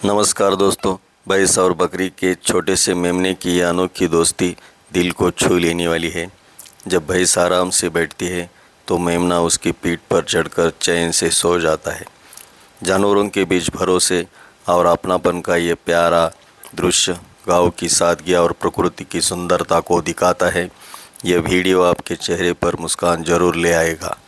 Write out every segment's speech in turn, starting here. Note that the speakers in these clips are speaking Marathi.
नमस्कार दोस्तों। भैंस और बकरी के छोटे से मेमने की यह अनोखी दोस्ती दिल को छू लेने वाली है। जब भैंस आराम से बैठती है तो मेमना उसकी पीठ पर चढ़कर चैन से सो जाता है। जानवरों के बीच भरोसे और अपनापन का ये प्यारा दृश्य गाँव की सादगी और प्रकृति की सुंदरता को दिखाता है। यह वीडियो आपके चेहरे पर मुस्कान जरूर ले आएगा।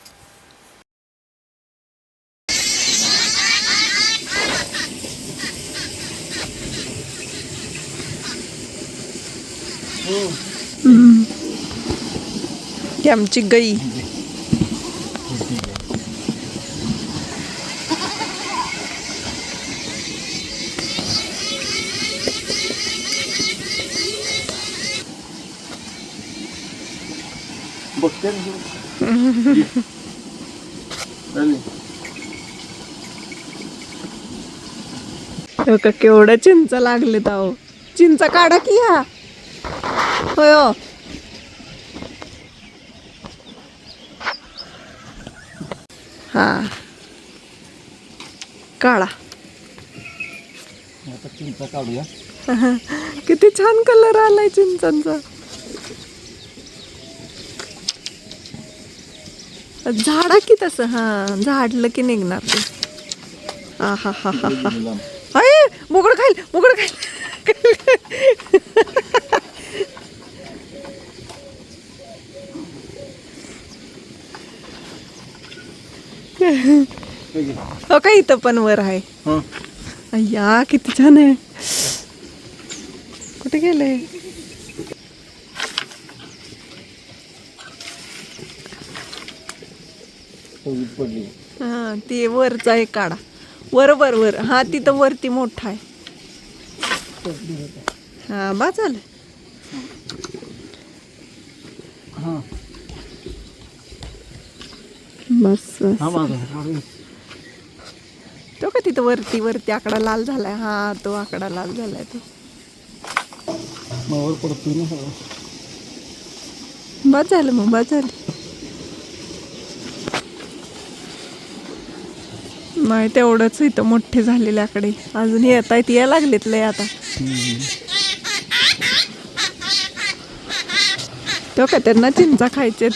ही आमची गाई. का केवढ्या चिंच लागले ताव. चिंच काढा की हा. होय हो. हा काढा. आता चिंच काढूया. किती छान कलर आलाय चिंचांचा. झाडा की तसं. हा झाडलं की निघणार ते. हा हा हा हा हा. अय मुगड खाईल मुगड खाईल. हो का इथं पण वर आहे. अय्या किती छान आहे. कुठे गेले. हा ते वरचा एक काढा. वर वर वर. हा तिथं वरती मोठा आहे. हा बा झालं. बस तो का तिथं वरती वरती आकडा लाल झालाय. हा तो आकडा लाल झालाय तो. बस झालं मग बस झालं. नाही तेवढंच इथं मोठे झालेले आकडे अजून येत आहेत. या लागलेत लय आता. तो का त्यांना चिंचा खायचे.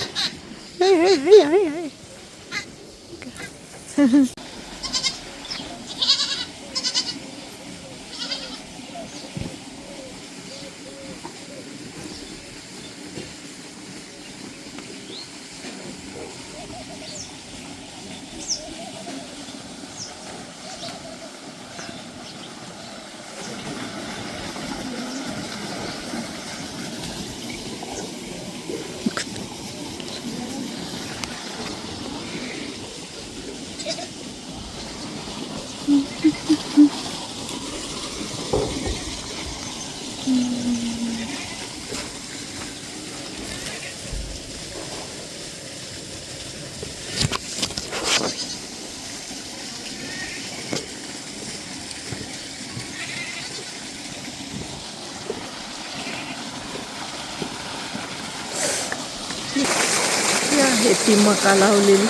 आहे ती मका लावलेली.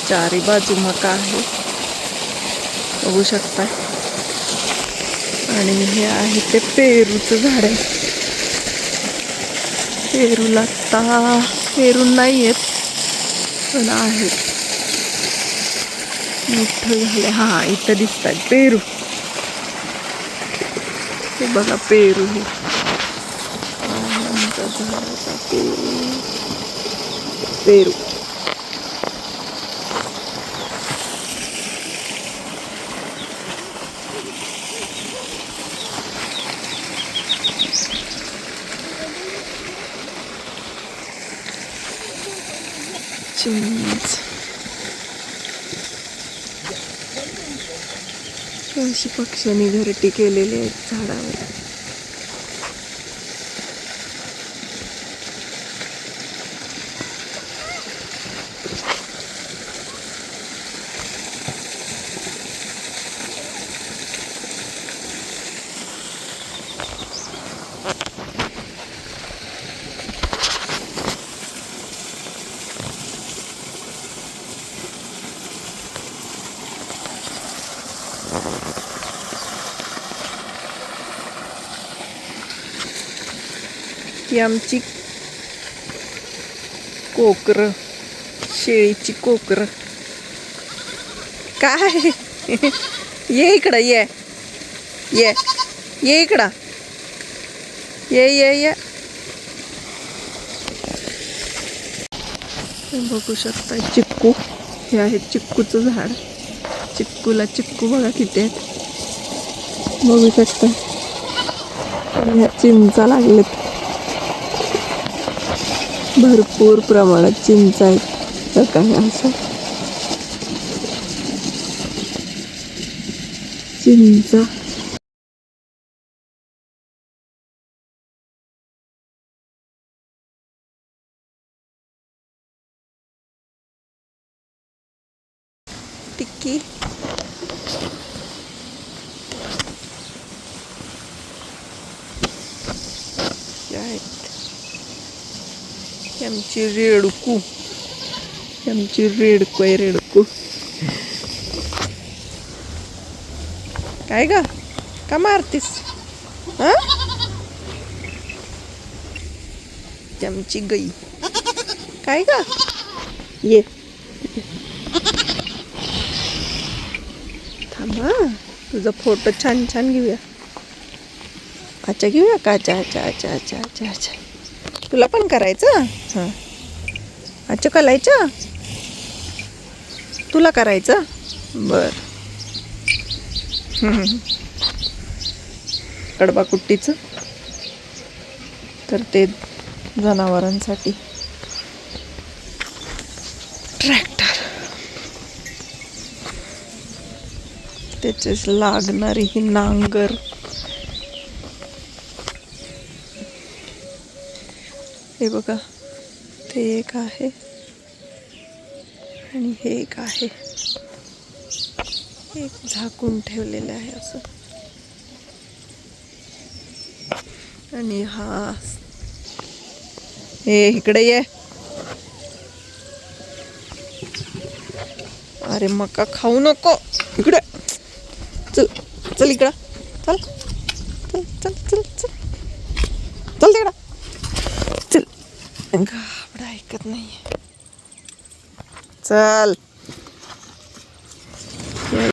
चारी बाजू मका आहे बघू शकता. आणि हे आहे ते पेरूचं झाड आहे. पेरू लागता. पेरू नाही आहेत पण आहेत. मोठं झाले. हा इथं दिसतात पेरू. हे बघा पेरू. हे झाडाचा पेरू. चिंच अशी पक्ष्यांनी घरटी केलेली आहेत झाडावर. ही आमची कोकरं, शेळीची कोकरं. काय ये इकडं, ये ये ये इकडं, ये ये ये. बघू शकता चिक्कू, हे आहे चिक्कूचं झाड. चिक्कूला चिक्कू बघा किती आहेत, बघू शकता. ह्या चिंचा लागलेत, भरपूर प्रमाणात चिंचा आहेत. तर काय असं चिंचा. टिक्की आहेत. आमची रेडकू, आमची रेडकू आहे, रेडकू. काय ग, का मारतीस? हा, आमची गाई. काय ग, ये थांबा, तुझा फोटो छान छान घेऊया. अच्छा घेऊया का? अच्छा अच्छा अच्छा अच्छा अच्छा अच्छा. तुला पण करायचं? हां, अच्छा करायचं, तुला करायचं. बर. कडबा कुट्टीचं तर ते जनावरांसाठी. ट्रॅक्टर, त्याचेच लागणारी ही नांगर. हे बघा, ते एक आहे आणि हे एक आहे. एक झाकून ठेवलेलं आहे असं. आणि हा, हे इकडे ये. अरे मका खाऊ नको, इकडे चल, चल इकडं, चल चल चल चल चल चल तिकडं चल. घाबरं ऐकत नाही. चल.